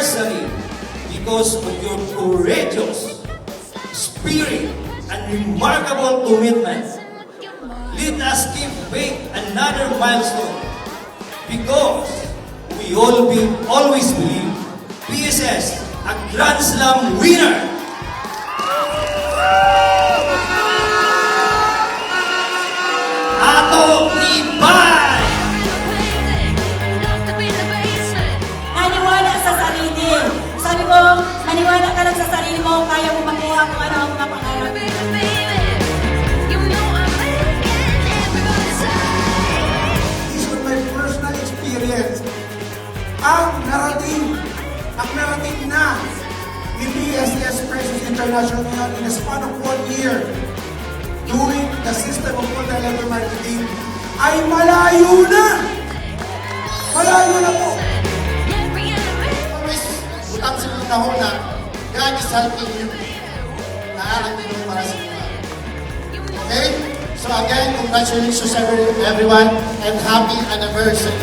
anniversary because of your courageous spirit and remarkable commitment. Let us keep faith another milestone because we always believe PSS a Grand Slam winner. Ato Ibay! Naniwala sa sarili. Sabi ko, maniwala ka lang sa sarili mo, kaya mo makuha kung ano ang mga pangarap. This was my personal experience. Ang narating na ni PSS Precious International ngayon in a span of 1 year doing the system of multi-level marketing ay malayo na! Malayo na po! Always, utang sa mga kahon na God is helping you. Naarating mo para sa mga. Okay? So again, congratulations everyone and happy anniversary.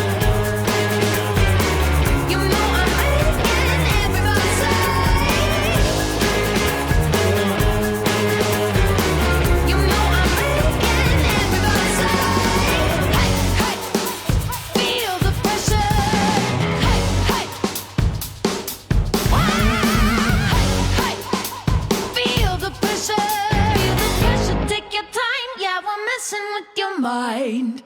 With your mind.